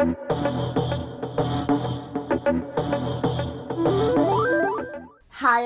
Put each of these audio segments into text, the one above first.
Hi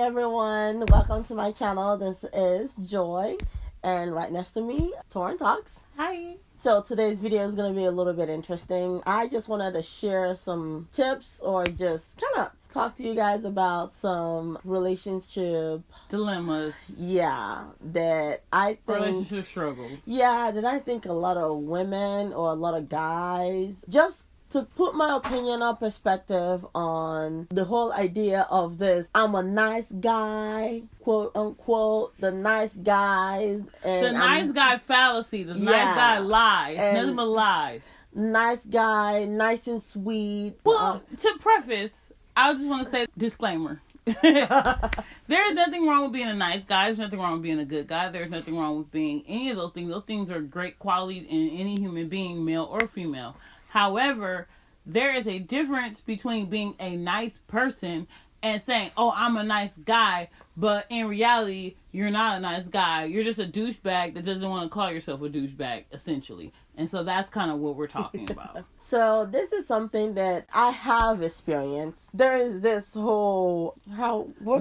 everyone, welcome to my channel. This is Joy, and right next to me, Torin Talks. Hi. So today's video is going to be a little bit interesting. I just wanted to share some tips or just kind of talk to you guys about some relationship Dilemmas. Yeah, that I think... Relationship struggles. Yeah, that I think a lot of women or a lot of guys just... to put my opinion or perspective on the whole idea of this, I'm a nice guy, quote unquote, the nice guys. And the nice guy fallacy, the nice guy lies, nothing but lies. Nice guy, nice and sweet. Well, to preface, I just want to say disclaimer. There is nothing wrong with being a nice guy. There's nothing wrong with being a good guy. There's nothing wrong with being any of those things. Those things are great qualities in any human being, male or female. However, there is a difference between being a nice person and saying, oh, I'm a nice guy, but in reality, you're not a nice guy. You're just a douchebag that doesn't want to call yourself a douchebag, essentially. And so that's kind of what we're talking about. So this is something that I have experienced. There is this whole...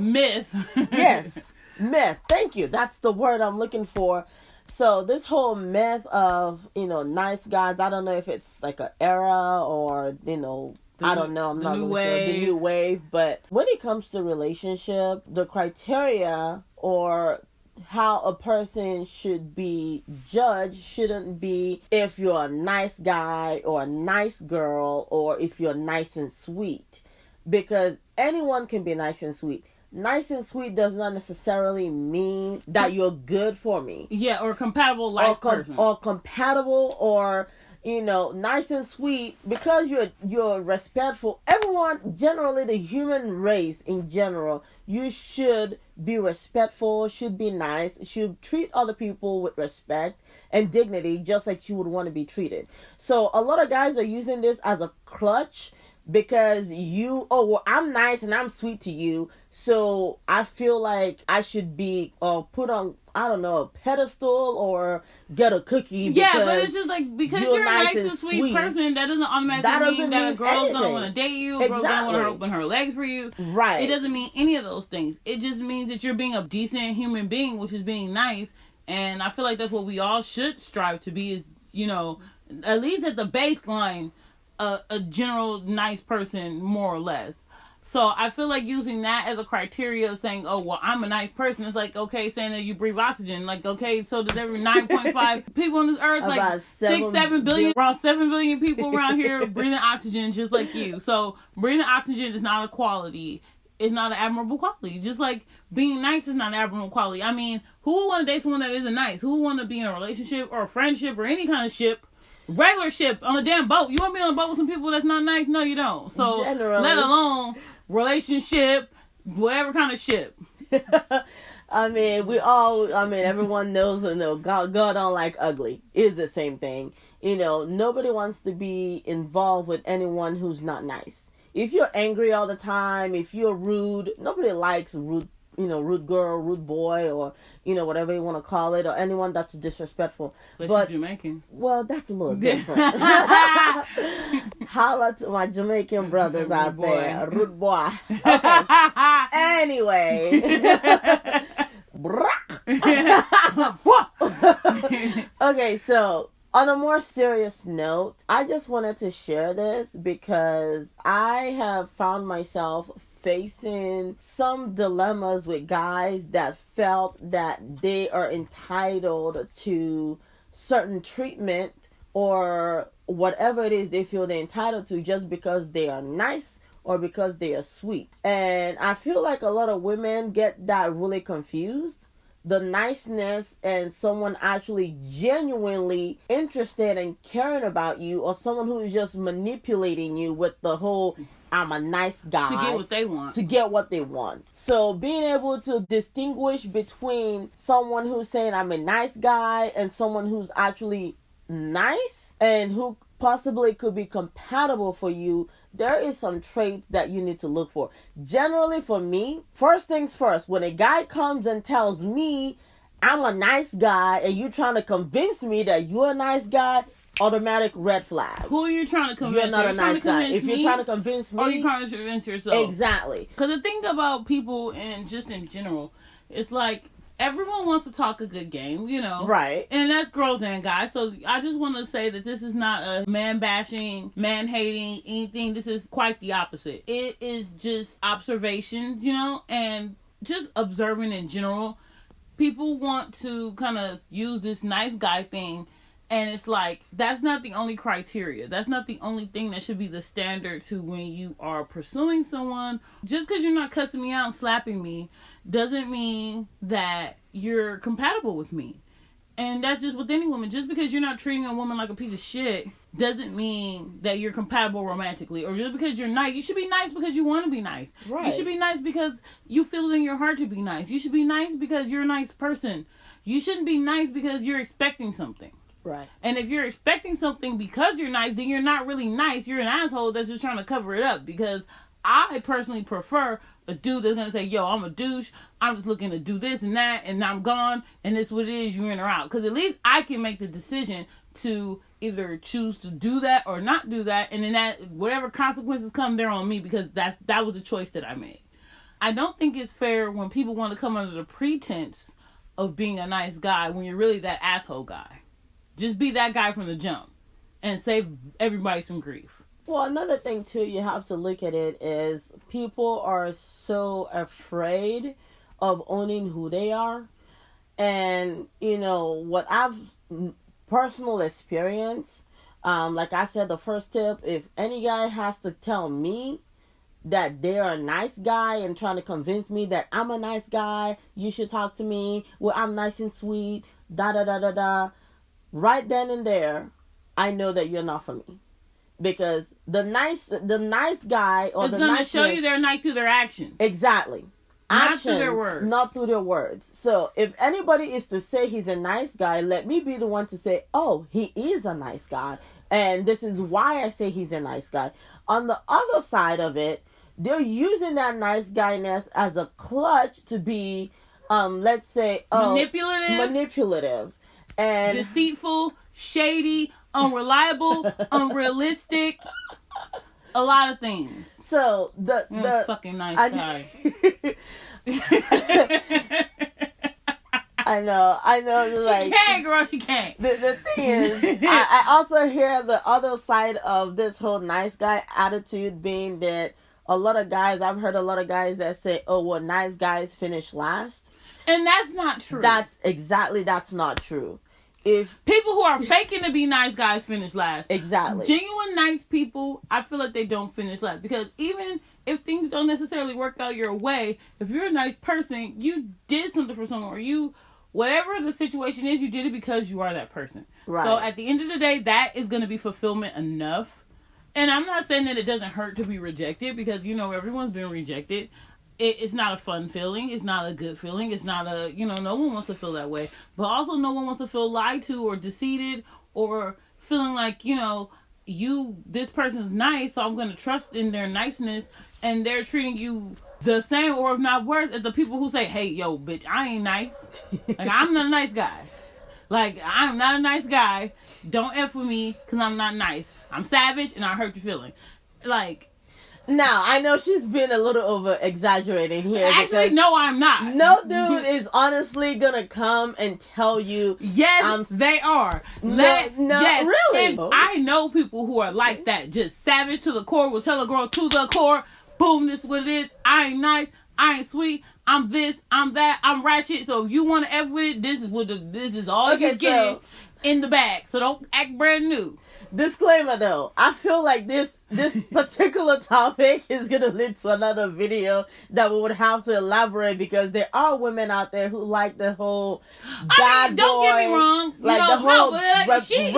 myth. Yes, myth. Thank you. That's the word I'm looking for. So this whole mess of, nice guys, I don't know if it's like an era or, I don't know. I'm not really sure. The new wave. But when it comes to relationship, the criteria or how a person should be judged shouldn't be if you're a nice guy or a nice girl or if you're nice and sweet. Because anyone can be nice and sweet. Nice and sweet does not necessarily mean that you're good for me. Yeah, or compatible life person. Or compatible or, nice and sweet because you're respectful. Everyone, generally the human race in general, you should be respectful, should be nice, should treat other people with respect and dignity just like you would want to be treated. So a lot of guys are using this as a crutch because I'm nice and I'm sweet to you, so I feel like I should be put on, I don't know, a pedestal or get a cookie. Yeah, but it's just like, because you're a nice and sweet person, that doesn't automatically mean that a girl's going to want to date you, a girl's going to want to open her legs for you. Right. It doesn't mean any of those things. It just means that you're being a decent human being, which is being nice, and I feel like that's what we all should strive to be is, at least at the baseline, a general nice person, more or less. So I feel like using that as a criteria of saying, oh, well, I'm a nice person. It's like, okay, saying that you breathe oxygen. Like, okay, so does every 9.5 people on this earth, about like 7 billion, around 7 billion people around here breathing oxygen just like you. So breathing oxygen is not a quality. It's not an admirable quality. Just like being nice is not an admirable quality. I mean, who would want to date someone that isn't nice? Who would want to be in a relationship or a friendship or any kind of ship? Regular ship on a damn boat. You want to be on a boat with some people that's not nice? No, you don't. So let alone relationship, whatever kind of ship. I mean, everyone knows, God don't like ugly. Is the same thing. Nobody wants to be involved with anyone who's not nice. If you're angry all the time, if you're rude, nobody likes rude girl, rude boy, or, whatever you want to call it, or anyone that's disrespectful. But you're Jamaican. Well, that's a little different. Holla to my Jamaican brothers out there. Rude boy. Okay. Anyway. Okay, so on a more serious note, I just wanted to share this because I have found myself facing some dilemmas with guys that felt that they are entitled to certain treatment or whatever it is they feel they're entitled to just because they are nice or because they are sweet. And I feel like a lot of women get that really confused. The niceness and someone actually genuinely interested and caring about you, or someone who is just manipulating you with the whole I'm a nice guy. To get what they want. To get what they want. So being able to distinguish between someone who's saying I'm a nice guy and someone who's actually nice and who possibly could be compatible for you, there is some traits that you need to look for. Generally for me, first things first, when a guy comes and tells me I'm a nice guy and you trying to convince me that you're a nice guy, automatic red flag. Who are you trying to convince? You're not a nice guy. If you're trying to convince me, or you're trying to convince yourself. Exactly. Because the thing about people and just in general, it's like everyone wants to talk a good game, you know. Right. And that's girls and guys. So I just want to say that this is not a man bashing, man hating, anything. This is quite the opposite. It is just observations, you know, and just observing in general. People want to kind of use this nice guy thing. And it's like, that's not the only criteria. That's not the only thing that should be the standard to when you are pursuing someone. Just because you're not cussing me out and slapping me doesn't mean that you're compatible with me. And that's just with any woman. Just because you're not treating a woman like a piece of shit doesn't mean that you're compatible romantically. Or just because you're nice. You should be nice because you want to be nice. Right. You should be nice because you feel it in your heart to be nice. You should be nice because you're a nice person. You shouldn't be nice because you're expecting something. Right. And if you're expecting something because you're nice, then you're not really nice. You're an asshole that's just trying to cover it up. Because I personally prefer a dude that's going to say, yo, I'm a douche. I'm just looking to do this and that. And I'm gone. And this is what it is. You're in or out. Because at least I can make the decision to either choose to do that or not do that. And then that whatever consequences come, they're on me. Because that was the choice that I made. I don't think it's fair when people want to come under the pretense of being a nice guy when you're really that asshole guy. Just be that guy from the jump and save everybody some grief. Well, another thing, too, you have to look at it is people are so afraid of owning who they are. And, you know, what I've personal experience, like I said, the first tip, if any guy has to tell me that they're a nice guy and trying to convince me that I'm a nice guy, you should talk to me, well, I'm nice and sweet, da-da-da-da-da, right then and there, I know that you're not for me. Because the nice guy or it's the gonna nice show you they're nice through their actions. Exactly. Not Actions, through their words. Not through their words. So if anybody is to say he's a nice guy, let me be the one to say, oh, he is a nice guy. And this is why I say he's a nice guy. On the other side of it, they're using that nice guyness as a clutch to be, let's say, manipulative. And deceitful, shady, unreliable, unrealistic, a lot of things. So the fucking nice guy. I know. Like, she can't, girl. She can't. The thing is, I also hear the other side of this whole nice guy attitude being that I've heard a lot of guys that say, "Oh, well, nice guys finish last," and that's not true. That's not true. If people who are faking to be nice guys finish last. Exactly. Genuine nice people, I feel like they don't finish last. Because even if things don't necessarily work out your way, if you're a nice person, you did something for someone, or whatever the situation is, you did it because you are that person. Right. So at the end of the day, that is going to be fulfillment enough. And I'm not saying that it doesn't hurt to be rejected, because, everyone's been rejected. It's not a fun feeling. It's not a good feeling. It's not no one wants to feel that way. But also no one wants to feel lied to or deceived or feeling like, this person's nice, so I'm going to trust in their niceness, and they're treating you the same or if not worse as the people who say, hey, yo, bitch, I ain't nice. Like, I'm not a nice guy. Like, I'm not a nice guy. Don't F with me because I'm not nice. I'm savage and I hurt your feelings. Like... Now, I know she's been a little over exaggerating here. Actually, no, I'm not. No dude is honestly gonna come and tell you. Yes, they are. Yes, really. And I know people who are like that, just savage to the core, will tell a girl to the core, boom, this is what it is. I ain't nice, I ain't sweet, I'm this, I'm that, I'm ratchet. So if you want to F with it, this is all you're getting in the bag. So don't act brand new. Disclaimer though, I feel like this particular topic is gonna lead to another video that we would have to elaborate, because there are women out there who like the whole bad don't boy, get me wrong, like the whole rebel, bad she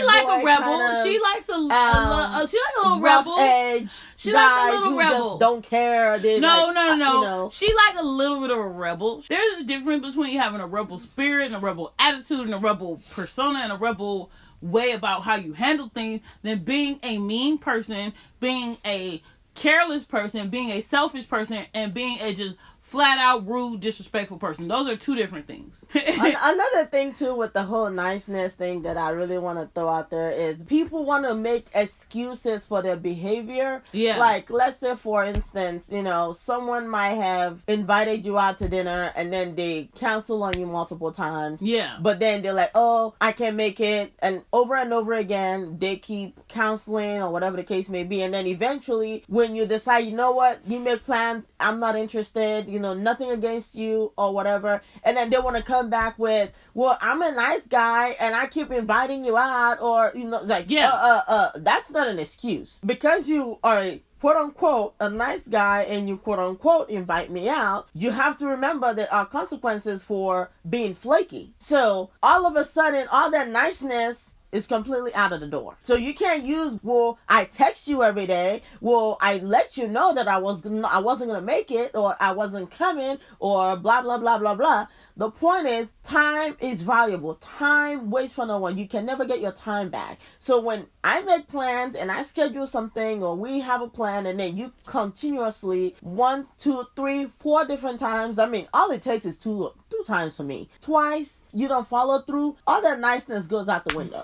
like boy a rebel. kind of, she likes a little rough rebel. Edge. She guys like a little who rebel. Just don't care. No. She like a little bit of a rebel. There's a difference between having a rebel spirit and a rebel attitude and a rebel persona and a rebel way about how you handle things than being a mean person, being a careless person, being a selfish person, and being a just flat out rude, disrespectful person. Those are two different things. Another thing too with the whole niceness thing that I really want to throw out there is people want to make excuses for their behavior. Yeah. Like, let's say for instance, someone might have invited you out to dinner and then they cancel on you multiple times. Yeah. But then they're like, oh, I can't make it. And over again, they keep counseling or whatever the case may be. And then eventually when you decide, you know what, you make plans, I'm not interested, nothing against you or whatever. And then they want to come back with, well, I'm a nice guy and I keep inviting you out, or, like, that's not an excuse. Because you are quote unquote a nice guy and you quote unquote invite me out, you have to remember there are consequences for being flaky. So all of a sudden, all that niceness is completely out of the door. So you can't use, well, I text you every day, well, I let you know that I wasn't going to make it, or I wasn't coming, or blah, blah, blah, blah, blah. The point is, time is valuable. Time waits for no one. You can never get your time back. So when I make plans and I schedule something, or we have a plan, and then you continuously 1, 2, 3, 4 different times, I mean, all it takes is two times for me. Twice, you don't follow through, all that niceness goes out the window.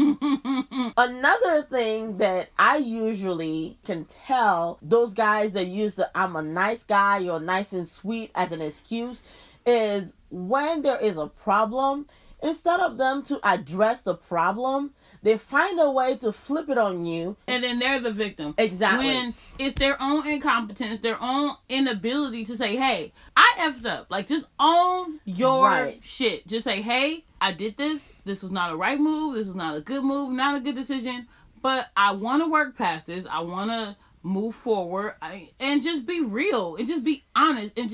Another thing that I usually can tell those guys that use the I'm a nice guy or nice and sweet as an excuse is when there is a problem, instead of them to address the problem, they find a way to flip it on you. And then they're the victim. Exactly. When it's their own incompetence, their own inability to say, hey, I effed up. Like, just own your shit. Just say, hey, I did this. This was not a right move. This was not a good move. Not a good decision. But I want to work past this. I want to move forward. And just be real. And just be honest. And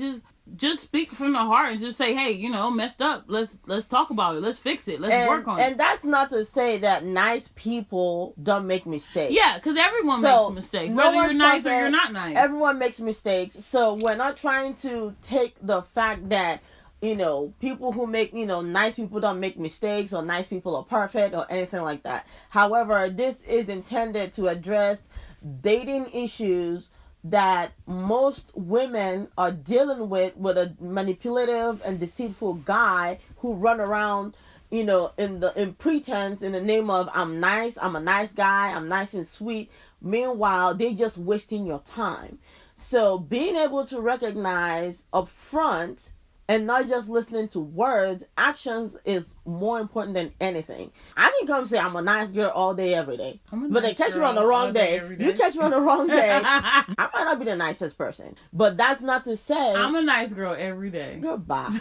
just speak from the heart and just say, hey, messed up. Let's talk about it. Let's fix it. Let's work on it. And that's not to say that nice people don't make mistakes. Yeah, because everyone makes mistakes. Whether you're nice or you're not nice. Everyone makes mistakes. So we're not trying to take the fact that, people who make, nice people don't make mistakes, or nice people are perfect, or anything like that. However, this is intended to address dating issues that most women are dealing with a manipulative and deceitful guy who run around, in pretense, in the name of I'm nice, I'm a nice guy, I'm nice and sweet. Meanwhile, they're just wasting your time. So being able to recognize upfront and not just listening to words, actions is more important than anything. I can come say I'm a nice girl all day, every day. But they catch me on the wrong day. You catch me on the wrong day, I might not be the nicest person. But that's not to say I'm a nice girl every day. Goodbye.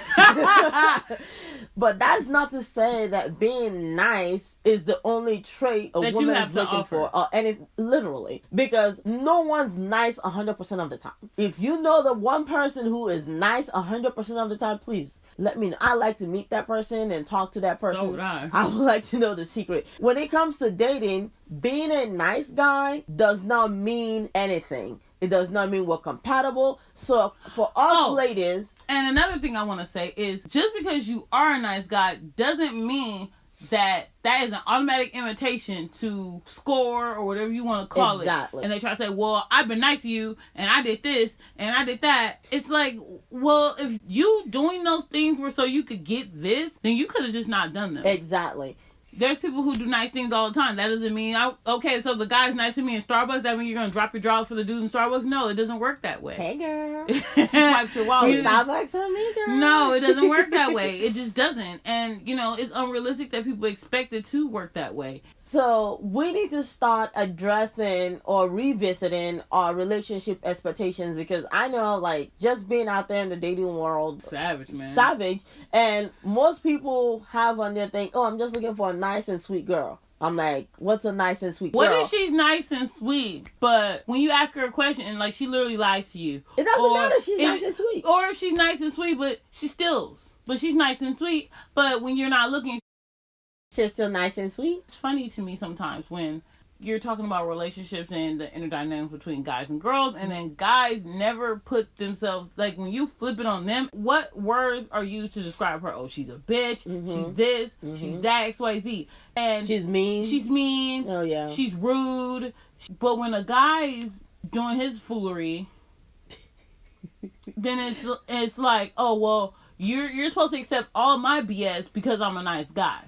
But that's not to say that being nice is the only trait a woman is looking for. Literally. Because no one's nice 100% of the time. If you know the one person who is nice 100% of the time, please let me know. I like to meet that person and talk to that person. So would I. I would like to know the secret. When it comes to dating, being a nice guy does not mean anything. It does not mean we're compatible. So for us ladies... And another thing I want to say is, just because you are a nice guy doesn't mean that is an automatic invitation to score or whatever you want to call it. And they try to say, well, I've been nice to you and I did this and I did that. It's like, well, if you doing those things were so you could get this, then you could have just not done them. Exactly. There's people who do nice things all the time. That doesn't mean, okay, so the guy's nice to me in Starbucks, that means you're going to drop your drawers for the dude in Starbucks? No, it doesn't work that way. Hey, girl. Swipes your wallet. Starbucks on me, girl. No, it doesn't work that way. It just doesn't. And, it's unrealistic that people expect it to work that way. So we need to start addressing or revisiting our relationship expectations, because I know, like, just being out there in the dating world, savage, man, savage, and most people have on their thing, oh, I'm just looking for a nice and sweet girl. I'm like, what's a nice and sweet girl? What if she's nice and sweet, but when you ask her a question and, like, she literally lies to you? It doesn't matter if she's nice and sweet. Or if she's nice and sweet, but she steals. But she's nice and sweet, but when you're not looking, she's still nice and sweet. It's funny to me sometimes when you're talking about relationships and the inner dynamics between guys and girls, and then guys never put themselves, like, when you flip it on them, what words are used to describe her? Oh, she's a bitch, she's this, she's that, XYZ. And she's mean. Oh, yeah. She's rude. But when a guy's doing his foolery, then it's like, oh well, you're supposed to accept all my BS because I'm a nice guy.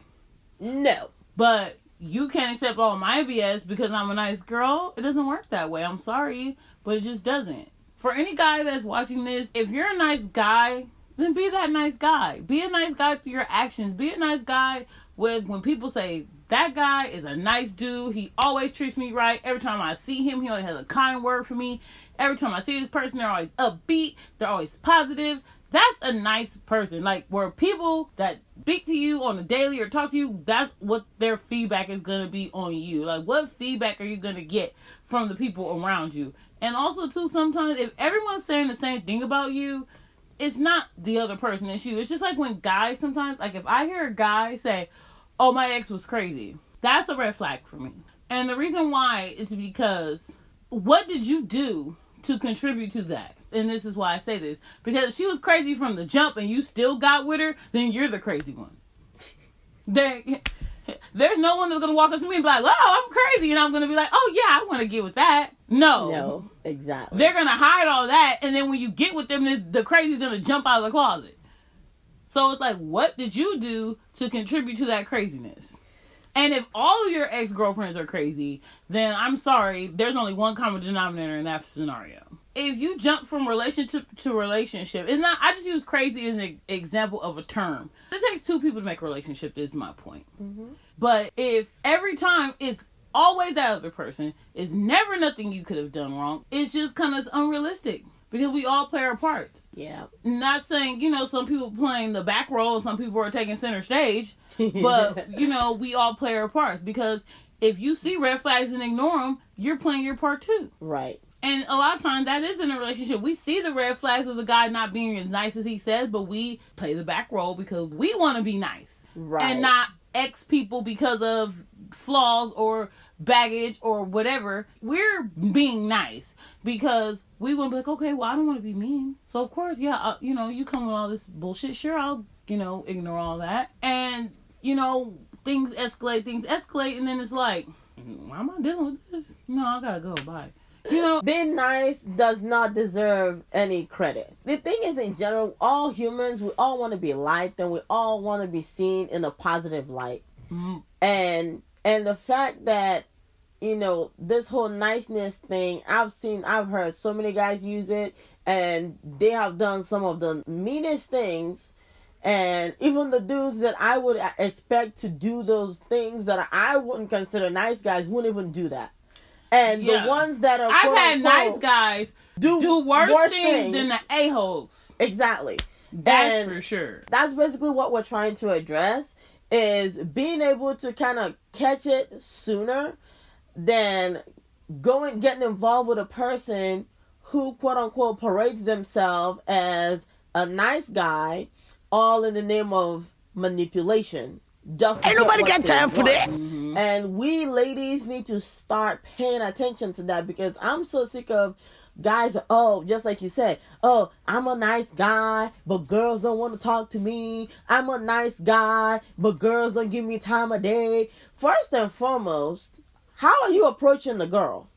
No. But you can't accept all my BS because I'm a nice girl. It doesn't work that way. I'm sorry, but it just doesn't. For any guy that's watching this, if you're a nice guy, then be that nice guy. Be a nice guy through your actions. Be a nice guy when people say, that guy is a nice dude. He always treats me right. Every time I see him, he always has a kind word for me. Every time I see this person, they're always upbeat. They're always positive. That's a nice person. Like, where people that speak to you on a daily or talk to you, that's what their feedback is going to be on you. Like, what feedback are you going to get from the people around you? And also, too, sometimes if everyone's saying the same thing about you, it's not the other person, it's you. It's just like when guys sometimes, like if I hear a guy say, oh, my ex was crazy, that's a red flag for me. And the reason why is because what did you do to contribute to that? And this is why I say this. Because if she was crazy from the jump and you still got with her, then you're the crazy one. There's no one that's going to walk up to me and be like, oh, I'm crazy. And I'm going to be like, oh, yeah, I want to get with that. No, exactly. They're going to hide all that. And then when you get with them, the crazy's going to jump out of the closet. So it's like, what did you do to contribute to that craziness? And if all of your ex-girlfriends are crazy, then I'm sorry, there's only one common denominator in that scenario. If you jump from relationship to relationship, it's not, I just use crazy as an example of a term. It takes two people to make a relationship, is my point. Mm-hmm. But if every time it's always that other person, it's never nothing you could have done wrong, it's just kind of unrealistic. Because we all play our parts. Yeah. Not saying, some people playing the back role and some people are taking center stage. But, we all play our parts. Because if you see red flags and ignore them, you're playing your part too. Right. And a lot of times that is in a relationship. We see the red flags of the guy not being as nice as he says, but we play the back role because we want to be nice. Right. And not X people because of flaws or baggage or whatever. We're being nice because we want to be like, okay, well, I don't want to be mean. So, of course, yeah, you come with all this bullshit. Sure, I'll, ignore all that. And, things escalate. And then it's like, why am I dealing with this? No, I got to go. Bye. Being nice does not deserve any credit. The thing is, in general, all humans, we all want to be liked and we all want to be seen in a positive light. Mm-hmm. And the fact that, this whole niceness thing, I've heard so many guys use it and they have done some of the meanest things. And even the dudes that I would expect to do those things that I wouldn't consider nice guys wouldn't even do that. And the ones that are I've had nice guys do worse things than the a-holes. Exactly. That's for sure. That's basically what we're trying to address, is being able to kind of catch it sooner than getting involved with a person who, quote unquote, parades themselves as a nice guy, all in the name of manipulation. Just ain't nobody got time for that. Mm-hmm. And we ladies need to start paying attention to that, because I'm so sick of guys, just like you said, I'm a nice guy, but girls don't want to talk to me. I'm a nice guy, but girls don't give me time of day. First and foremost, how are you approaching the girl?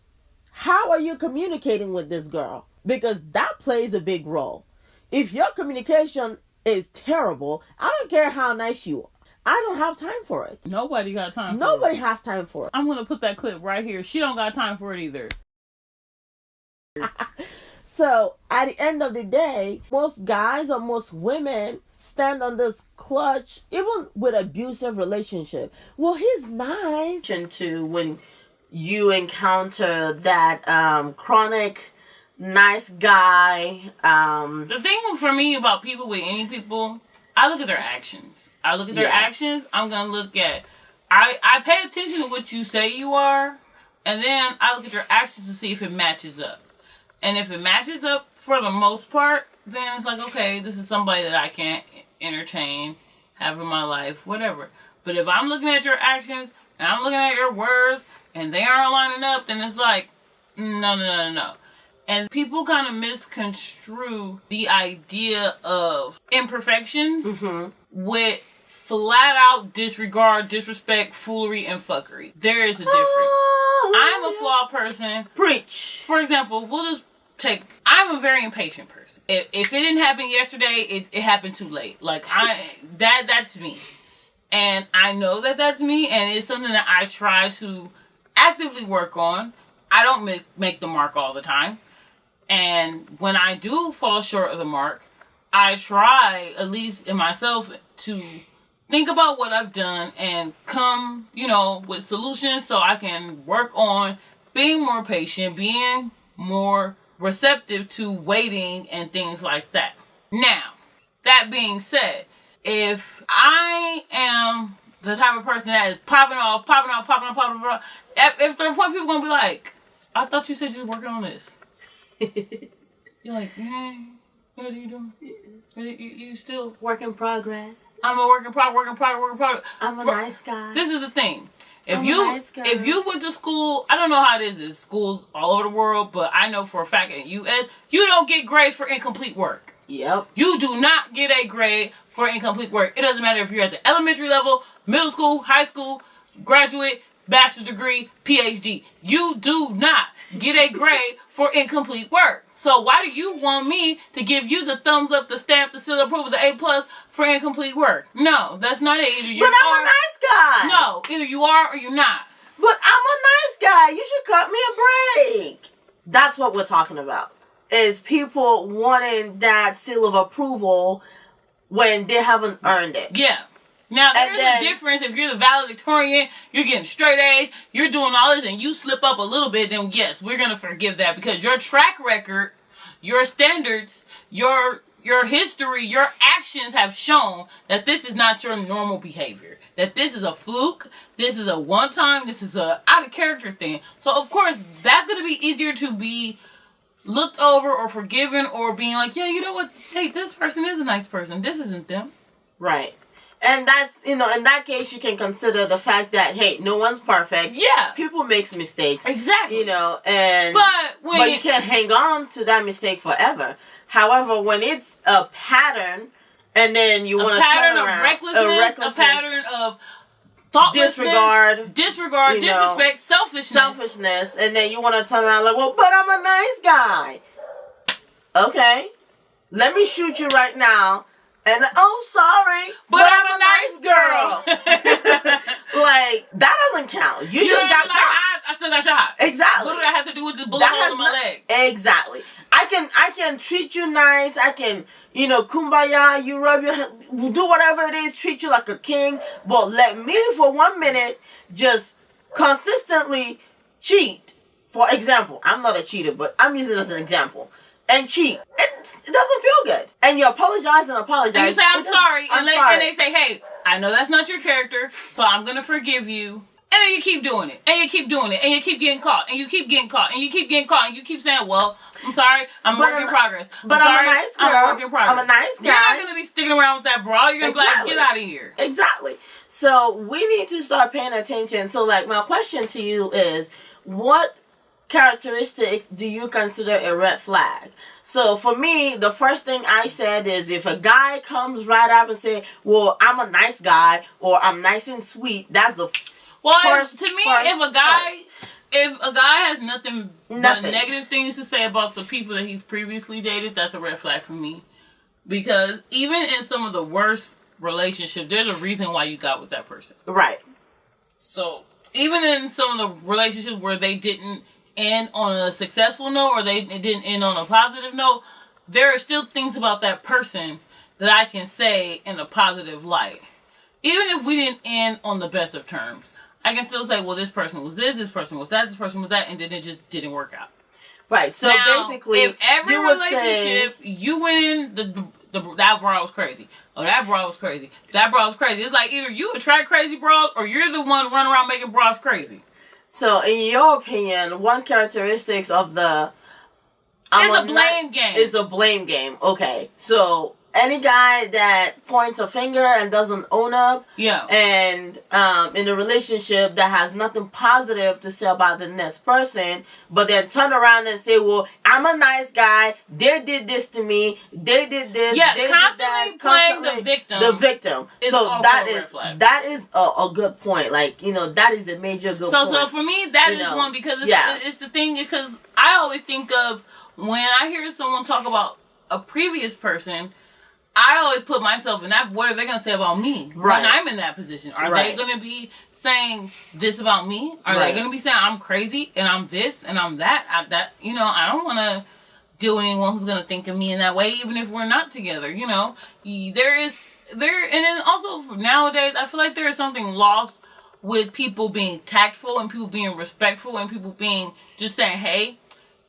How are you communicating with this girl? Because that plays a big role. If your communication is terrible, I don't care how nice you are. I don't have time for it. Nobody got time for it. Nobody has time for it. I'm going to put that clip right here. She don't got time for it either. So, at the end of the day, most guys or most women stand on this clutch, even with abusive relationship. Well, he's nice. To when you encounter that chronic nice guy. The thing for me about people with any people, I look at their actions. I'm going to look at, I pay attention to what you say you are, and then I look at your actions to see if it matches up. And if it matches up for the most part, then it's like, okay, this is somebody that I can't entertain, have in my life, whatever. But if I'm looking at your actions, and I'm looking at your words, and they aren't lining up, then it's like, no. And people kind of misconstrue the idea of imperfections with flat out disregard, disrespect, foolery, and fuckery. There is a difference. I'm a flawed person. Preach. For example, we'll just I'm a very impatient person. If it didn't happen yesterday, it happened too late. Like, that's me. And I know that that's me, and it's something that I try to actively work on. I don't make the mark all the time. And when I do fall short of the mark, I try, at least in myself, to think about what I've done and come, with solutions so I can work on being more patient, being more receptive to waiting and things like that. Now, that being said, if I am the type of person that is popping off, if there are point people gonna be like, I thought you said you were working on this. You're like, what are you doing? You still work in progress. I'm a work in progress. I'm a nice guy. This is the thing. If you went to school, I don't know how it is in schools all over the world, but I know for a fact in the U.S., you don't get grades for incomplete work. Yep. You do not get a grade for incomplete work. It doesn't matter if you're at the elementary level, middle school, high school, graduate, bachelor's degree, PhD. You do not get a grade for incomplete work. So why do you want me to give you the thumbs up, the stamp, the seal of approval, the A+ for incomplete work? No, that's not it. But I'm a nice guy. No, either you are or you're not. But I'm a nice guy. You should cut me a break. That's what we're talking about. Is people wanting that seal of approval when they haven't earned it. Yeah. Now, there's a difference. If you're the valedictorian, you're getting straight A's, you're doing all this, and you slip up a little bit, then yes, we're going to forgive that. Because your track record, your standards, your history, your actions have shown that this is not your normal behavior. That this is a fluke, this is a one-time, this is a out-of-character thing. So, of course, that's going to be easier to be looked over or forgiven or being like, yeah, you know what? Hey, this person is a nice person. This isn't them. Right. And that's, in that case, you can consider the fact that, hey, no one's perfect. Yeah. People make mistakes. Exactly. But you can't hang on to that mistake forever. However, when it's a pattern, and then you want to turn around. A recklessness, a pattern of thoughtlessness, disregard, disrespect, selfishness, and then you want to turn around like, well, but I'm a nice guy. Okay. Let me shoot you right now. And sorry, but I'm a nice girl. Like, that doesn't count. You just got shot. I still got shot. Exactly. What do that have to do with the bullet hole in my leg? Exactly. I can treat you nice. I can, kumbaya, you rub your head, do whatever it is, treat you like a king. But let me, for 1 minute, just consistently cheat. For example, I'm not a cheater, but I'm using it as an example. And cheat. It doesn't feel good. And you apologize and apologize. And you say, I'm sorry. And they say, hey, I know that's not your character, so I'm going to forgive you. And then you keep doing it. And you keep doing it. And you keep getting caught. And you keep getting caught. And you keep getting caught. And you keep saying, well, I'm sorry. I'm a work in progress. But I'm a nice girl. I'm a work in progress. I'm a nice guy. You're not going to be sticking around with that bra. You're going to be like, get out of here. Exactly. So we need to start paying attention. So, like, my question to you is, what characteristics do you consider a red flag? So for me, the first thing I said is, if a guy comes right up and say, well, I'm a nice guy, or I'm nice and sweet, that's the if a guy has nothing but negative things to say about the people that he's previously dated, that's a red flag for me. Because even in some of the worst relationships, there's a reason why you got with that person. Right. So even in some of the relationships where they didn't end on a successful note, or they didn't end on a positive note, there are still things about that person that I can say in a positive light. Even if we didn't end on the best of terms, I can still say, well, this person was this person was that, this person was that, and then it just didn't work out. Right, so now, basically, if every relationship, you went in, that bra was crazy. Oh, that bra was crazy. That bra was crazy. It's like, either you attract crazy bras, or you're the one running around making bras crazy. So, in your opinion, one characteristics of the... It's a blame game. It's a blame game. Okay. So, any guy that points a finger and doesn't own up... Yeah. And in a relationship that has nothing positive to say about the next person, but then turn around and say, well, I'm a nice guy. They did this to me. They did this. Yeah, they constantly did that, playing the victim. The victim. So that is a good point. Like, that is a major good point. So for me, that is one, because it's the thing, because I always think of when I hear someone talk about a previous person, I always put myself in that. What are they going to say about me when I'm in that position? Are they going to be saying this about me? Are they going to be saying I'm crazy and I'm this and I'm that? I don't want to deal with anyone who's going to think of me in that way, even if we're not together. And then also nowadays, I feel like there is something lost with people being tactful and people being respectful and people being just saying, hey,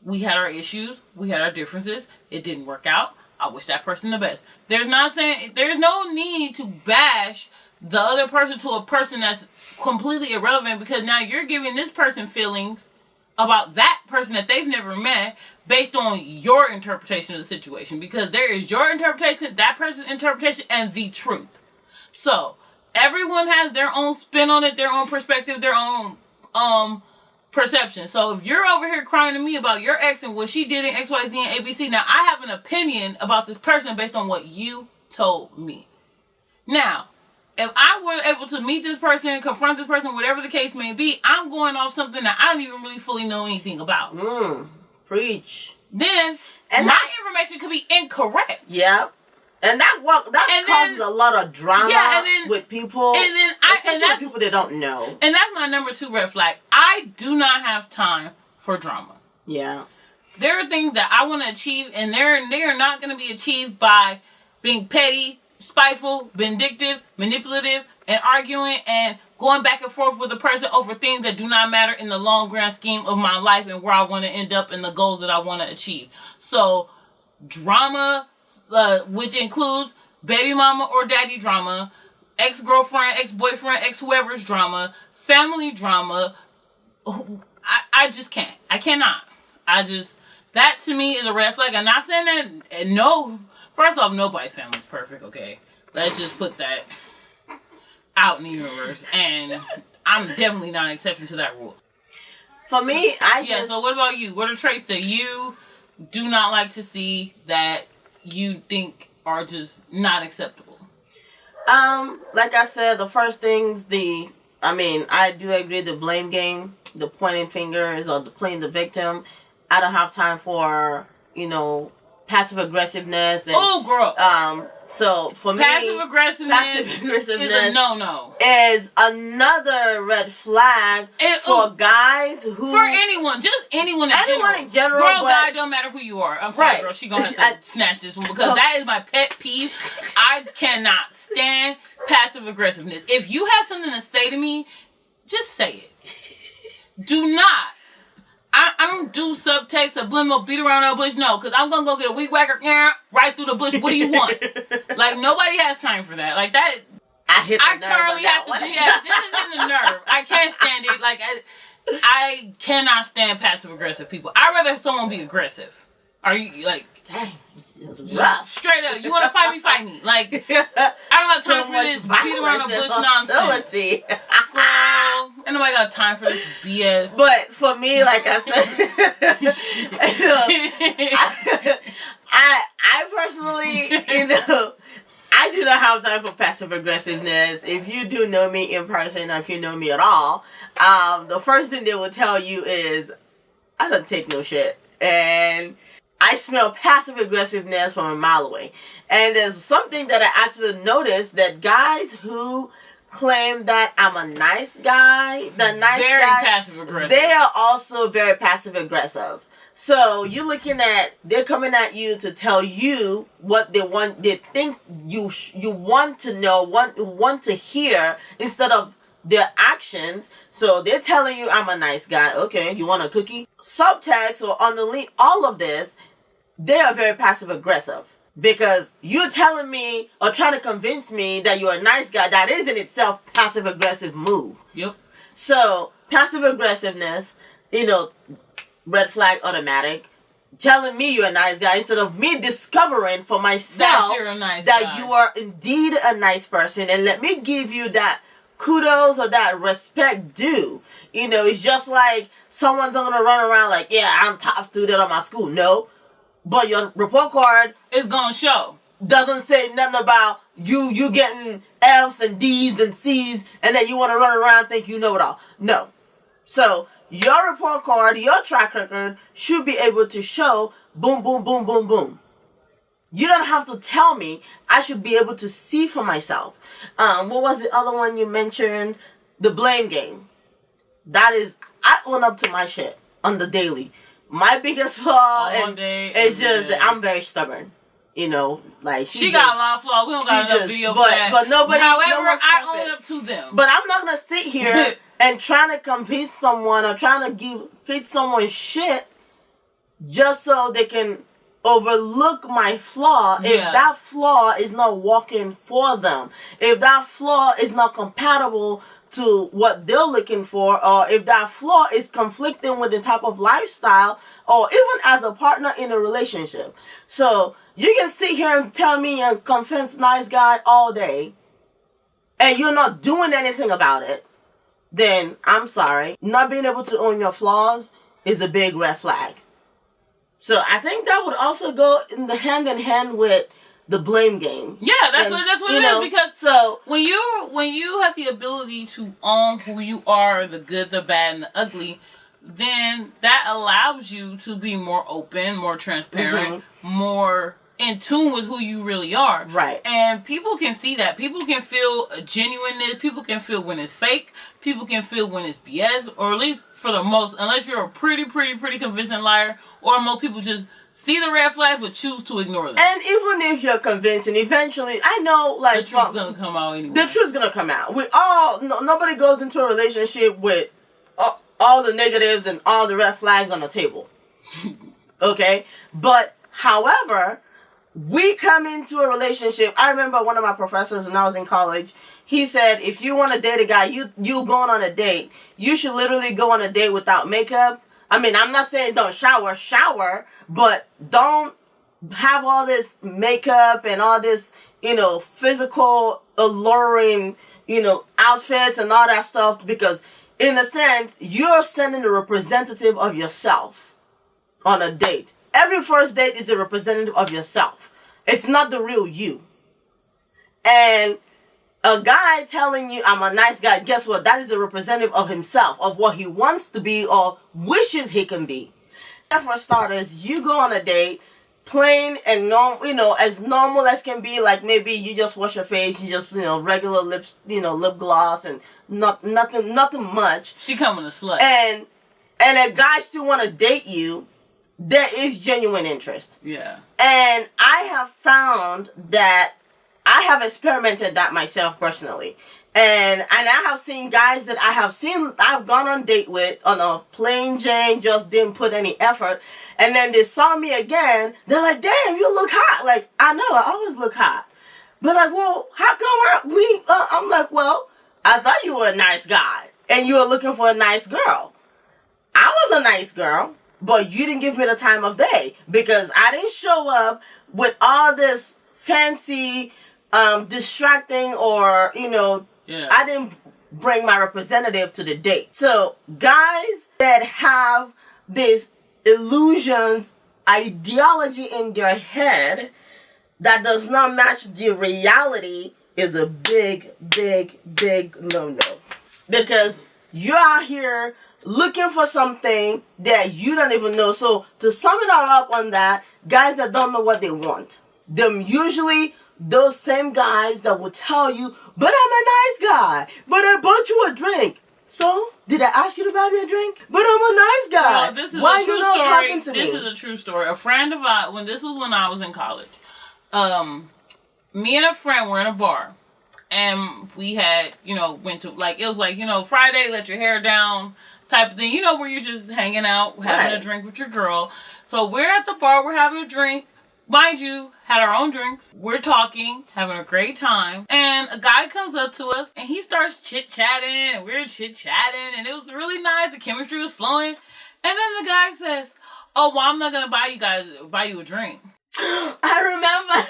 we had our issues, we had our differences, it didn't work out. I wish that person the best. There's no need to bash the other person to a person that's completely irrelevant, because now you're giving this person feelings about that person that they've never met based on your interpretation of the situation, because there is your interpretation, that person's interpretation, and the truth. So everyone has their own spin on it, their own perspective, their own perception. So if you're over here crying to me about your ex and what she did in XYZ and ABC, now I have an opinion about this person based on what you told me. Now, if I were able to meet this person, confront this person, whatever the case may be, I'm going off something that I don't even really fully know anything about. Preach. Then, and my information could be incorrect. Yeah. And that causes a lot of drama with people. And then especially people that don't know. And that's my number 2 red flag. I do not have time for drama. Yeah. There are things that I want to achieve, and they are not going to be achieved by being petty, spiteful, vindictive, manipulative, and arguing and going back and forth with a person over things that do not matter in the long grand scheme of my life and where I want to end up and the goals that I want to achieve. So, drama, which includes baby mama or daddy drama, ex-girlfriend, ex-boyfriend, ex-whoever's drama, family drama. I just can't. I cannot. That to me is a red flag. I'm not saying that, no. First off, nobody's family is perfect, okay? Let's just put that out in the universe. And I'm definitely not an exception to that rule. For me, so what about you? What are traits that you do not like to see that you think are just not acceptable? Like I said, the first things, I do agree, the blame game, the pointing fingers or the playing the victim. I don't have time for, passive aggressiveness. Oh, girl. So for me, passive aggressiveness is a no. Is another red flag for guys who, for anyone, just anyone in general. Girl, guy, don't matter who you are. I'm sorry, girl. She gonna have to snatch this one because that is my pet peeve. I cannot stand passive aggressiveness. If you have something to say to me, just say it. Do not. I don't do subtext, subliminal, beat around the bush, no, because I'm going to go get a weed whacker, right through the bush. What do you want? Like, nobody has time for that. Like, that, I currently have to do that. This is in the nerve. I can't stand it. Like, I cannot stand passive-aggressive people. I'd rather someone be aggressive. Are you, like, dang, rough. Straight up, you want to fight me, fight me. Like, I don't have time for this beat around the bush nonsense. Girl, ain't nobody got time for this BS. But for me, like I said, I personally, I do not have time for passive aggressiveness. If you do know me in person, or if you know me at all, the first thing they will tell you is, I don't take no shit. And I smell passive aggressiveness from a mile away. And there's something that I actually noticed, that guys who claim that I'm a nice guy, very passive aggressive. They are also very passive aggressive. So you're looking at, they're coming at you to tell you what they want, they think you want to know, want to hear, instead of their actions. So they're telling you, I'm a nice guy. Okay, you want a cookie? Subtext or underneath all of this, they are very passive aggressive. Because you're telling me or trying to convince me that you're a nice guy. That is in itself passive aggressive move. Yep. So passive aggressiveness, red flag automatic. Telling me you're a nice guy instead of me discovering for myself that you're a nice that guy. You are indeed a nice person, and let me give you that kudos or that respect due. It's just like someone's not gonna run around like, yeah, I'm top student of my school. No. But your report card is gonna show. Doesn't say nothing about you getting F's and D's and C's, and then you want to run around and think you know it all. No. So your report card, your track record should be able to show boom, boom, boom, boom, boom. You don't have to tell me. I should be able to see for myself. What was the other one you mentioned? The blame game. That is, I own up to my shit on the daily. My biggest flaw is just that I'm very stubborn. You know, like she got a lot of flaws. We don't got enough video for that. But nobody. However, I own up to them. But I'm not gonna sit here and trying to convince someone or trying to feed someone shit just so they can overlook my flaw if that flaw is not working for them, if that flaw is not compatible to what they're looking for, or if that flaw is conflicting with the type of lifestyle, or even as a partner in a relationship. So you can sit here and tell me you're a confess nice guy all day and you're not doing anything about it, then I'm sorry. Not being able to own your flaws is a big red flag. So I think that would also go in hand with the blame game. Yeah, that's what it is. Because when you have the ability to own who you are, the good, the bad, and the ugly, then that allows you to be more open, more transparent, more in tune with who you really are. Right. And people can see that. People can feel genuineness. People can feel when it's fake. People can feel when it's BS, or at least for the most, unless you're a pretty convincing liar, or most people just see the red flag but choose to ignore them. And even if you're convincing, eventually, I know, like, the truth's gonna come out anyway. The truth's gonna come out. Nobody goes into a relationship with all the negatives and all the red flags on the table. Okay? But, however, we come into a relationship. I remember one of my professors when I was in college, he said, if you want to date a guy, you going on a date, you should literally go on a date without makeup. I mean, I'm not saying don't shower, but don't have all this makeup and all this, physical alluring, outfits and all that stuff, because in a sense, you're sending a representative of yourself on a date. Every first date is a representative of yourself. It's not the real you. And a guy telling you, I'm a nice guy, guess what? That is a representative of himself, of what he wants to be or wishes he can be. And for starters, you go on a date, plain and normal, as normal as can be. Like maybe you just wash your face, you just, regular lips, lip gloss and nothing much. She coming a slut. And a guy still want to date you. There is genuine interest. Yeah. And I have found that I have experimented that myself personally. And I have seen guys that I've gone on date with on a plain Jane, just didn't put any effort. And then they saw me again. They're like, damn, you look hot. Like, I know, I always look hot. But like, well, how come I'm like, well, I thought you were a nice guy. And you were looking for a nice girl. I was a nice girl. But you didn't give me the time of day. Because I didn't show up with all this fancy, distracting or, I didn't bring my representative to the date. So guys that have this illusions, ideology in their head that does not match the reality is a big no-no. Because you're out here looking for something that you don't even know. So to sum it all up on that, guys that don't know what they want, them usually those same guys that will tell you, but I'm a nice guy, but I bought you a drink. So, did I ask you to buy me a drink? But I'm a nice guy. No, this is Why a true you not story. talking to This me? is a true story. A friend of mine, this was when I was in college, me and a friend were in a bar. And we had, went to, it was Friday, let your hair down type of thing. Where you're just hanging out, having a drink with your girl. So we're at the bar, we're having a drink. Mind you, had our own drinks. We're talking, having a great time. And a guy comes up to us, and he starts chit-chatting, and we're chit-chatting, and it was really nice. The chemistry was flowing. And then the guy says, oh, well, I'm not going to buy you a drink. I remember.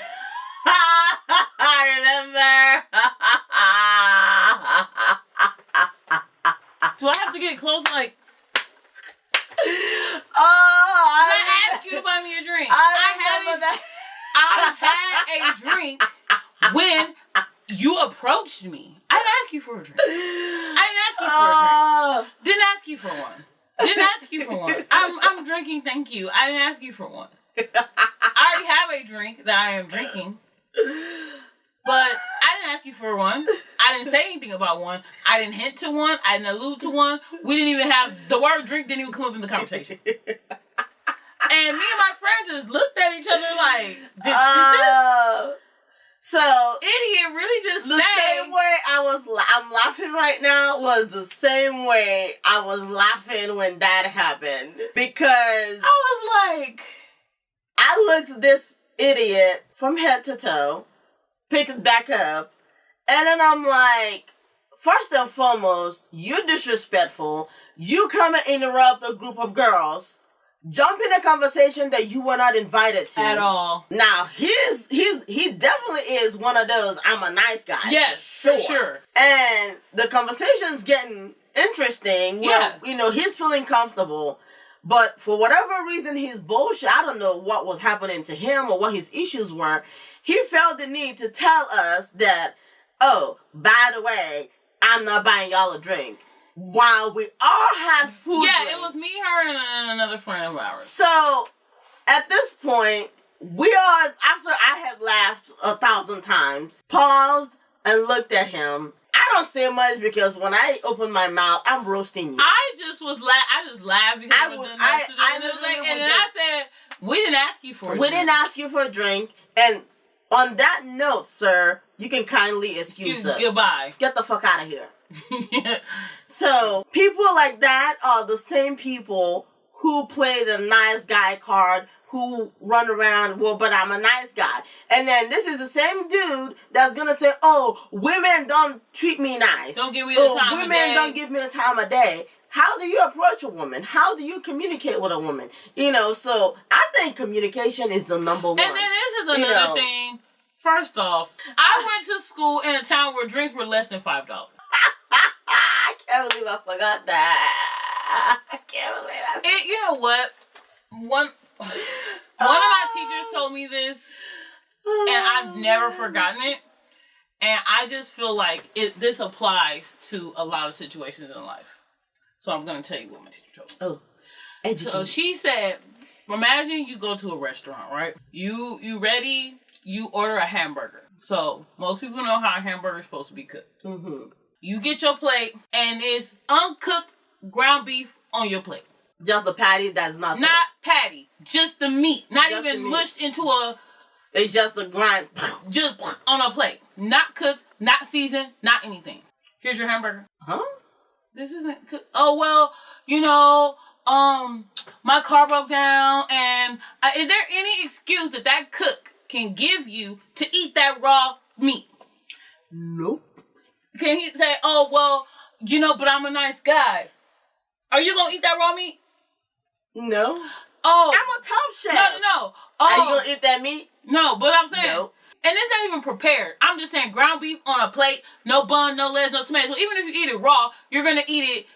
Do I have to get close, like... I asked you to buy me a drink. I had a drink when you approached me. I didn't ask you for a drink. Didn't ask you for one. Didn't ask you for one. I'm drinking, thank you. I didn't ask you for one. I already have a drink that I am drinking. But I didn't ask you for one. I didn't say anything about one. I didn't hint to one. I didn't allude to one. We didn't even have, the word drink didn't even come up in the conversation. And me and my friend just looked at each other like, did this so idiot really just the same way I'm laughing right now was the same way I was laughing when that happened. Because I was like, I looked at this idiot from head to toe, pick it back up, and then I'm like, first and foremost, you're disrespectful. You come and interrupt a group of girls, jump in a conversation that you were not invited to at all. Now he definitely is one of those I'm a nice guy. Yes, for sure. And the conversation's getting interesting. Where, you know, he's feeling comfortable. But for whatever reason, he's bullshit. I don't know what was happening to him or what his issues were. He felt the need to tell us that, oh, by the way, I'm not buying y'all a drink. While we all had food. Yeah, drinks. it was me, her, and another friend of ours. So, at this point, we all, after I had laughed 1,000 times, paused and looked at him. I don't say much because when I open my mouth, I'm roasting you. I just laughed because I was and then I said, we didn't ask you for a drink. We didn't ask you for a drink. And on that note, sir, you can kindly excuse us. Goodbye. Get the fuck out of here. So, people like that are the same people who play the nice guy card, who run around, well, but I'm a nice guy. And then this is the same dude that's gonna say, oh, women don't treat me nice. Don't give me the time of day. Women don't give me the time of day. How do you approach a woman? How do you communicate with a woman? You know, so I think communication is the number one. And then this is another thing. First off, I went to school in a town where drinks were less than $5. I can't believe I forgot that. I can't believe that. You know what? One of my teachers told me this, and I've never forgotten it. And I just feel like this applies to a lot of situations in life. So I'm going to tell you what my teacher told me. Oh, so she said, imagine you go to a restaurant, right? You ready? You order a hamburger. So most people know how a hamburger is supposed to be cooked. Mm-hmm. You get your plate, and it's uncooked ground beef on your plate. Just the patty that's not cooked. Not patty. Just the meat. Not just even mushed into a... It's just a grind. Just on a plate. Not cooked, not seasoned, not anything. Here's your hamburger. Huh? This isn't cooked. Oh, well, you know, my car broke down, and is there any excuse that cook can give you to eat that raw meat? Nope. Can he say, oh, well, you know, but I'm a nice guy. Are you going to eat that raw meat? No. Oh. I'm a top chef. No. Oh. Are you going to eat that meat? No, but I'm saying. Nope. And it's not even prepared. I'm just saying ground beef on a plate, no bun, no lettuce, no tomato. So even if you eat it raw, you're going to eat it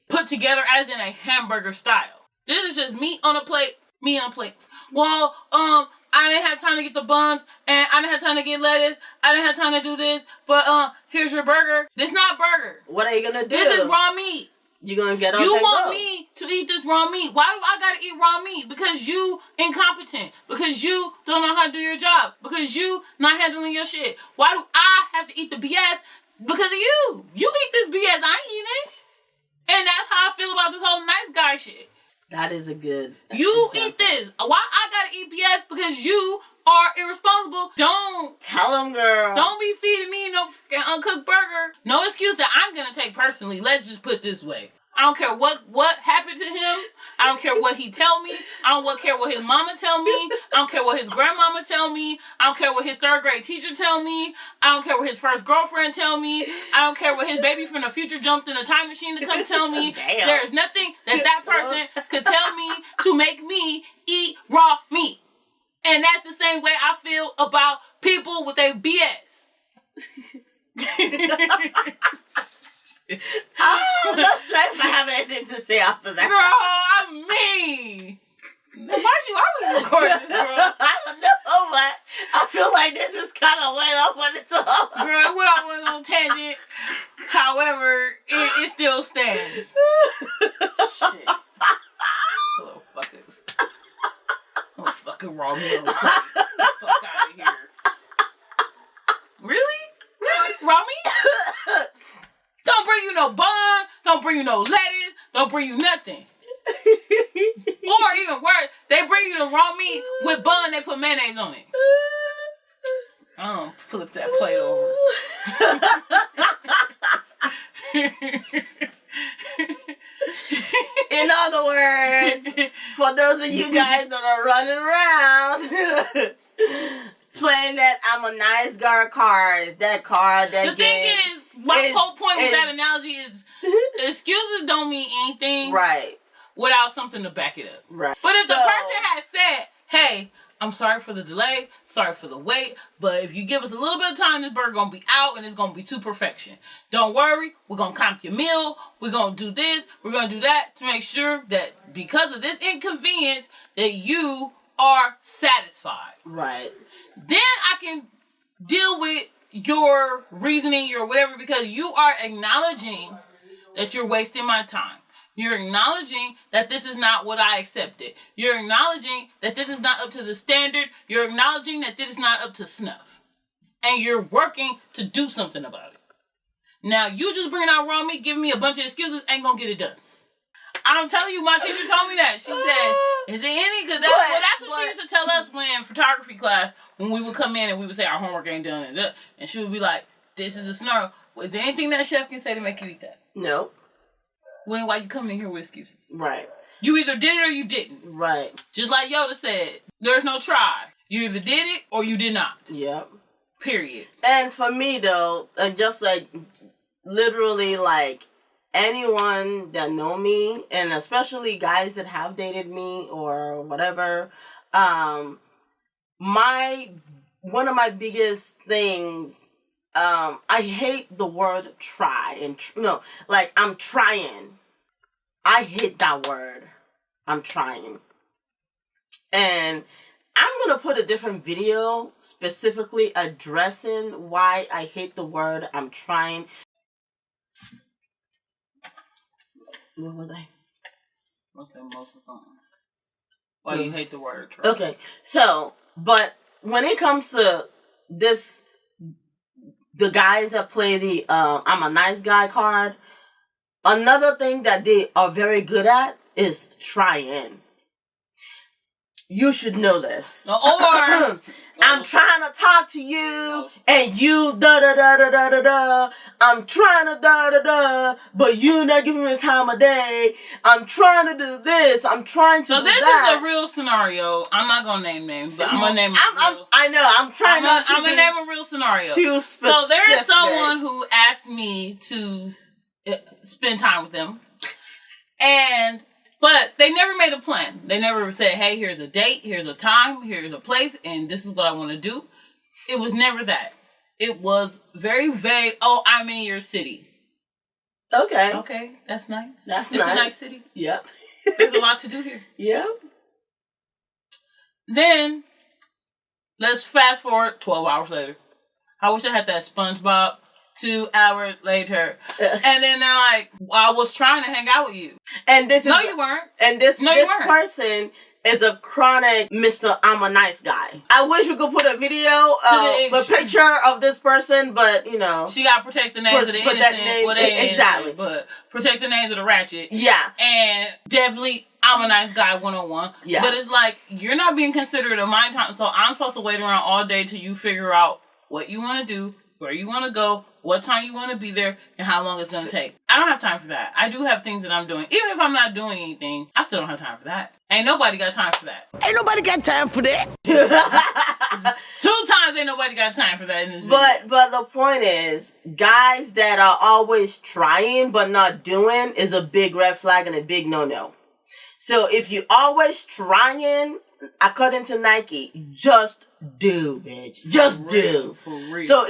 put together as in a hamburger style. This is just meat on a plate, meat on a plate. Well, I didn't have time to get the buns, and I didn't have time to get lettuce. I didn't have time to do this, but here's your burger. This not burger. What are you gonna do? This is raw meat. You're gonna get up You and want go. me to eat this raw meat. Why do I gotta eat raw meat? Because you incompetent. Because you don't know how to do your job. Because you not handling your shit. Why do I have to eat the BS? Because of you. You eat this BS. I ain't eating it. And that's how I feel about this whole nice guy shit. That is a good You example. eat this. Why I gotta eat BS? Because you are irresponsible. Don't tell him, girl. Don't be feeding me no freaking uncooked burger. No excuse that I'm gonna take personally. Let's just put it this way. I don't care what happened to him. I don't care what he tell me. I don't care what his mama tell me. I don't care what his grandmama tell me. I don't care what his third grade teacher tell me. I don't care what his first girlfriend tell me. I don't care what his baby from the future jumped in a time machine to come tell me. Damn. There is nothing that person could tell me to make me eat raw meat. And that's the same way I feel about people with their BS. I'm not sure if I have anything to say after that. Girl, I'm mean. Why are we recording this, girl? I don't know, but I feel like this is kind of went off on its own. Girl, it went off on a tangent. However, it still stands. Shit. could raw meat on the plate. Get the fuck out of here. Really? Raw meat? Don't bring you no bun. Don't bring you no lettuce. Don't bring you nothing. Or even worse, they bring you the raw meat with bun. They put mayonnaise on it. I don't flip that plate over. In other words, for those of you guys that are running around playing that I'm a nice girl card, the thing is, my whole point with that analogy is excuses don't mean anything right without something to back it up. Right. But if the person had said, hey, I'm sorry for the delay, sorry for the wait, but if you give us a little bit of time, this burger gonna be out and it's gonna be to perfection. Don't worry, we're gonna comp your meal, we're gonna do this, we're gonna do that to make sure that because of this inconvenience that you are satisfied. Right. Then I can deal with your reasoning or whatever, because you are acknowledging that you're wasting my time. You're acknowledging that this is not what I accepted. You're acknowledging that this is not up to the standard. You're acknowledging that this is not up to snuff. And you're working to do something about it. Now, you just bringing out raw meat, giving me a bunch of excuses, ain't gonna get it done. I'm telling you, my teacher told me that. She said, is there any, because that's what she used to tell us when in photography class, when we would come in and we would say our homework ain't done. And she would be like, this is a scenario. Is there anything that chef can say to make you eat that? No. Well, why you coming in here with excuses? Right. You either did it or you didn't. Right. Just like Yoda said, there's no try. You either did it or you did not. Yep. Period. And for me, though, just like, literally, like, anyone that know me, and especially guys that have dated me or whatever, one of my biggest things, I hate the word try and I'm trying. I hate that word. I'm trying. And I'm going to put a different video specifically addressing why I hate the word I'm trying. What was I? What's that most of something? Why you hate the word try? Okay. So, but when it comes to this, the guys that play the I'm a nice guy card, another thing that they are very good at is trying. You should know this. Or I'm trying to talk to you and you da da da da da da da. I'm trying to da da da, but you not giving me the time of day. I'm trying to do this. I'm trying to do that. So this is a real scenario. I'm not gonna name names, but I'm gonna name. I know. I'm trying not to. I'm gonna name a real scenario. Too specific. So there is someone who asked me to spend time with them, but they never made a plan. They never said, hey, here's a date, here's a time, here's a place, and this is what I want to do. It was never that. It was very vague. Oh, I'm in your city. Okay. Okay, that's nice. It's a nice city. Yep. There's a lot to do here. Yep. Then, let's fast forward 12 hours later. I wish I had that SpongeBob. 2 hours later. And then they're like, I was trying to hang out with you. And this is... No, you weren't. And this person is a chronic Mr. I'm a nice guy. I wish we could put a video, a picture of this person, but, you know... She got to protect the names of the innocent. Exactly. But protect the names of the ratchet. Yeah. And definitely, I'm a nice guy 101. Yeah. But it's like, you're not being considerate of my time, so I'm supposed to wait around all day till you figure out what you want to do, where you want to go, what time you want to be there, and how long it's going to take. I don't have time for that. I do have things that I'm doing. Even if I'm not doing anything, I still don't have time for that. Ain't nobody got time for that. Ain't nobody got time for that. 2 times ain't nobody got time for that in this video. But the point is, guys that are always trying but not doing is a big red flag and a big no-no. So if you always trying, according to Nike, just do, bitch. Just do. For real. So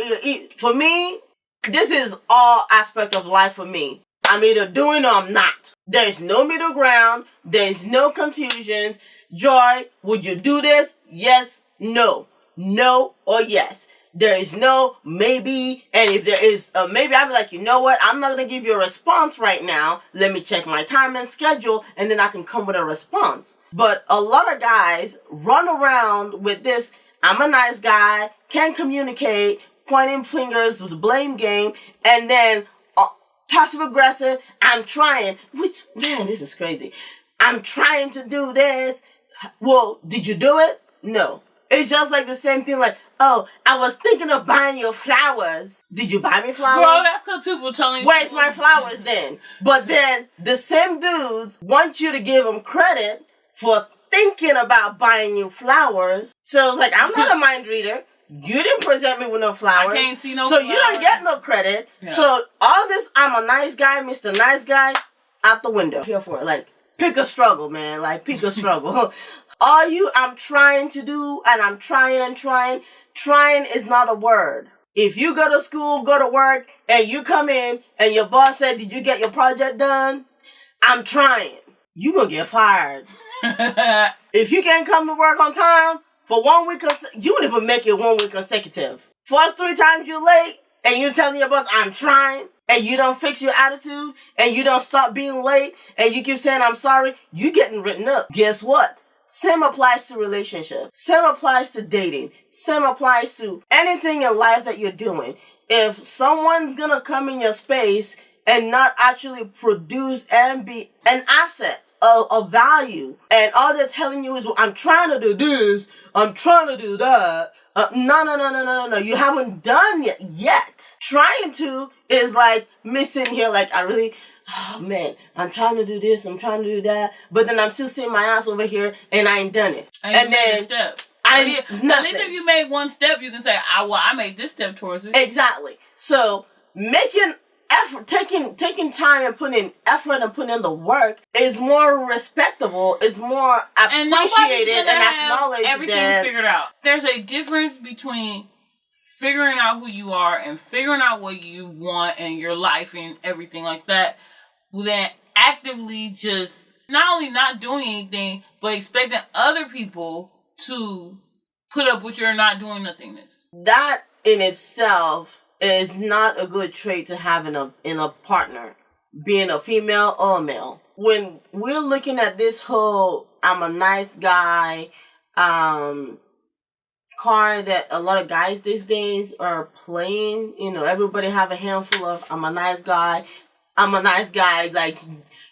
for me, this is all aspect of life for me. I'm either doing or I'm not. There's no middle ground. There's no confusions. Joy, would you do this? Yes, no. No or yes. There is no maybe. And if there is a maybe, I'll be like, you know what? I'm not going to give you a response right now. Let me check my time and schedule, and then I can come with a response. But a lot of guys run around with this, I'm a nice guy, can't communicate, pointing fingers with the blame game, and then passive aggressive, I'm trying, which, man, this is crazy. I'm trying to do this. Well, did you do it? No. It's just like the same thing, like, oh, I was thinking of buying you flowers. Did you buy me flowers? Bro, that's because people telling you. Where's my flowers then? But then the same dudes want you to give them credit for thinking about buying you flowers. So it's like, I'm not a mind reader. You didn't present me with no flowers. I can't see no so flowers. You don't get no credit. Yeah. So all this, I'm a nice guy, Mr. Nice Guy, out the window. Here for it. Like, pick a struggle, man. Like, pick a struggle. I'm trying to do, and I'm trying and trying. Trying is not a word. If you go to school, go to work, and you come in, and your boss said, did you get your project done? I'm trying. You gonna get fired. If you can't come to work on time, for 1 week, you won't even make it 1 week consecutive. First 3 times you're late, and you're telling your boss, I'm trying, and you don't fix your attitude, and you don't stop being late, and you keep saying, I'm sorry, you getting written up. Guess what? Same applies to relationships. Same applies to dating. Same applies to anything in life that you're doing. If someone's gonna come in your space and not actually produce and be an asset, of value, and all they're telling you is, well, I'm trying to do this, I'm trying to do that. No. You haven't done yet. Trying to is like me sitting here like, oh man, I'm trying to do this, I'm trying to do that, but then I'm still sitting my ass over here and I ain't done it. And then, a step. At least if you made one step, you can say, I made this step towards it. Exactly. So making effort, taking time and putting in effort and putting in the work is more respectable, is more appreciated and acknowledged. Everything figured out. There's a difference between figuring out who you are and figuring out what you want and your life and everything like that, than actively just not only not doing anything, but expecting other people to put up with your not doing nothingness. That in itself is not a good trait to have in a partner, being a female or a male. When we're looking at this whole I'm a nice guy card that a lot of guys these days are playing, everybody have a handful of I'm a nice guy, like,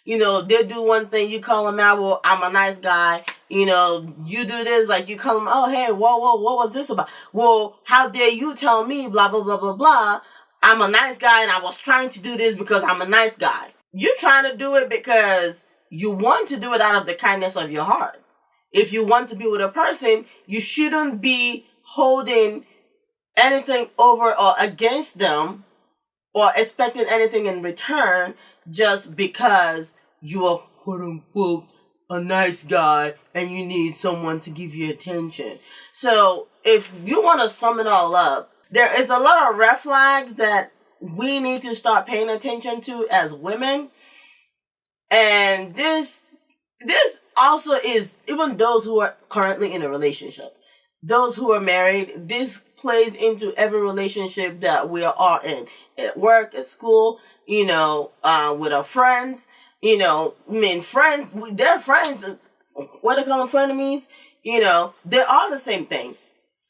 they do one thing, you call them out, well, I'm a nice guy, you do this, like, you call them, oh, hey, whoa, what was this about? Well, how dare you tell me, blah, blah, blah, blah, blah, I'm a nice guy, and I was trying to do this because I'm a nice guy. You're trying to do it because you want to do it out of the kindness of your heart. If you want to be with a person, you shouldn't be holding anything over or against them or expecting anything in return just because you are, quote unquote, a nice guy and you need someone to give you attention. So if you want to sum it all up, there is a lot of red flags that we need to start paying attention to as women. And this also is even those who are currently in a relationship. Those who are married, this plays into every relationship that we are in. At work, at school, with our friends, friends, they're friends, what they call them, frenemies, they're all the same thing.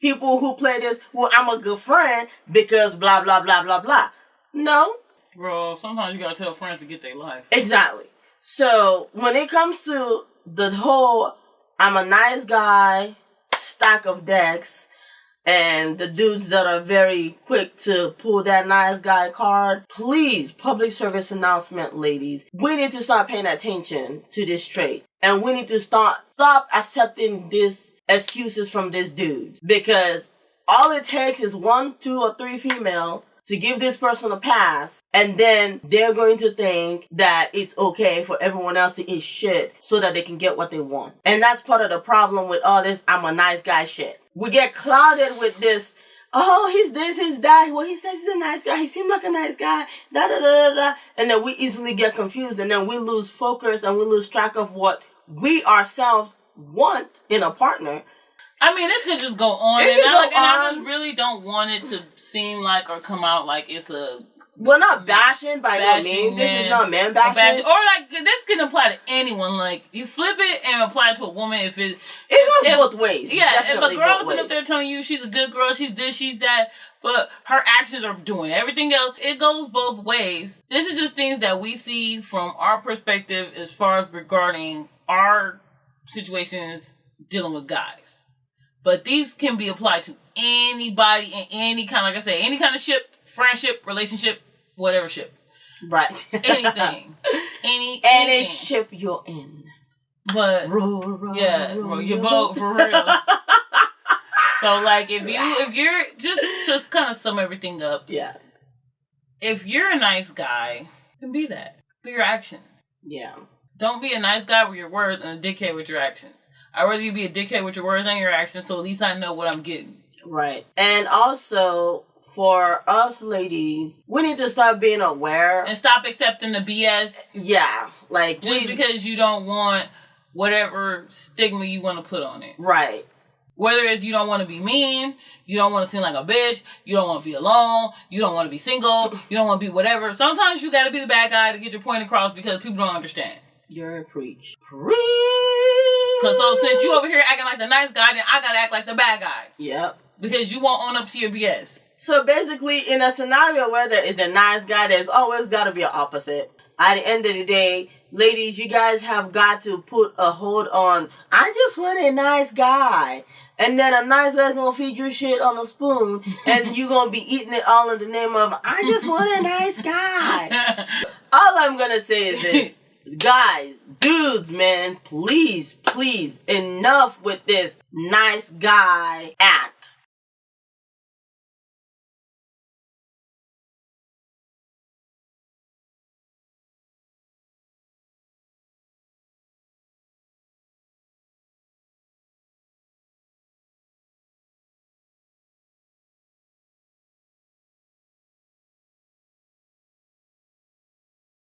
People who play this, well, I'm a good friend because blah, blah, blah, blah, blah. No. Bro, sometimes you gotta tell friends to get their life. Exactly. So, when it comes to the whole, I'm a nice guy, stack of decks, and the dudes that are very quick to pull that nice guy card, please, public service announcement, ladies, we need to start paying attention to this trait. And we need to stop accepting these excuses from these dudes. Because all it takes is 1, 2, or 3 female to give this person a pass, and then they're going to think that it's okay for everyone else to eat shit so that they can get what they want. And that's part of the problem with all this I'm a nice guy shit. We get clouded with this, oh, he's this, he's that, well, he says he's a nice guy, he seems like a nice guy, da da da da da, and then we easily get confused, and then we lose focus, and we lose track of what we ourselves want in a partner. I mean, this could just go on It and could on. go And I on. just really don't want it to seem like or come out like it's a Well, not bashing by no bashing means. This man, is not man bashing. or like this can apply to anyone. Like you flip it and apply it to a woman if It goes both ways. Yeah, Definitely if a girl both is up ways. there telling you she's a good girl, she's this, she's that, but her actions are doing everything else, it goes both ways. This is just things that we see from our perspective as far as regarding our situations dealing with guys. But these can be applied to anybody in any kind, like I say, any kind of ship, friendship, relationship, whatever ship. Right. Anything. Any anything. ship you're in. But yeah, roll your boat for real. So like if you're just kind of sum everything up. Yeah. If you're a nice guy, then be that through your actions. Yeah. Don't be a nice guy with your words and a dickhead with your actions. I'd rather you be a dickhead with your words and your actions, so at least I know what I'm getting. Right. And also, for us ladies, we need to start being aware. And stop accepting the BS. Yeah. Like, just because you don't want whatever stigma you want to put on it. Right. Whether it's you don't want to be mean, you don't want to seem like a bitch, you don't want to be alone, you don't want to be single, you don't want to be whatever. Sometimes you got to be the bad guy to get your point across because people don't understand. You're a preach. Cause so since you over here acting like the nice guy, then I gotta act like the bad guy. Yep. Because you won't own up to your BS. So basically, in a scenario where there is a nice guy, there's always got to be an opposite. At the end of the day, ladies, you guys have got to put a hold on, I just want a nice guy. And then a nice guy's gonna feed you shit on a spoon, and you gonna be eating it all in the name of, I just want a nice guy. All I'm gonna say is this. Guys, dudes, man, please, enough with this nice guy act.